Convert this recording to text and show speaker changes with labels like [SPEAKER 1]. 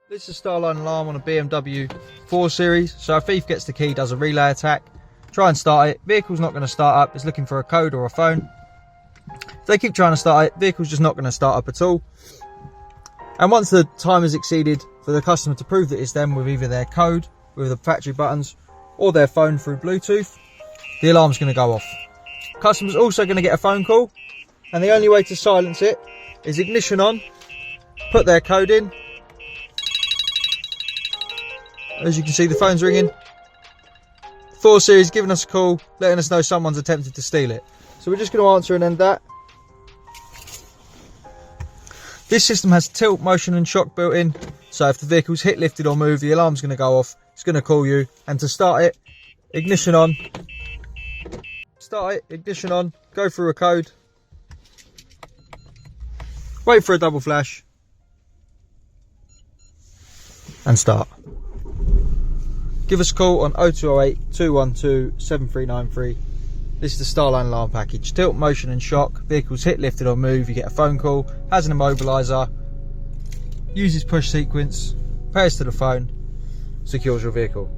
[SPEAKER 1] This is a Starline alarm on a BMW 4 Series. So a thief gets the key, does a relay attack, try and start it. Vehicle's not going to start up. It's looking for a code or a phone. If they keep trying to start it, vehicle's just not going to start up at all. And once the time is exceeded for the customer to prove that it's them with either their code, with the factory buttons, or their phone through Bluetooth, the alarm's going to go off. Customer's also going to get a phone call, and the only way to silence it is ignition on, put their code in. As you can see, the phone's ringing. 4 Series giving us a call, letting us know someone's attempted to steal it. So we're just going to answer and end that. This system has tilt, motion and shock built in. So if the vehicle's hit, lifted or moved, the alarm's going to go off. It's going to call you. And to start it, ignition on. Start it, ignition on, go through a code. Wait for a double flash. And start. Give us a call on 0208 212 7393. This is the Starline alarm package. Tilt, motion and shock. Vehicles hit, lifted or move. You get a phone call. Has an immobiliser. Uses push sequence. Pairs to the phone. Secures your vehicle.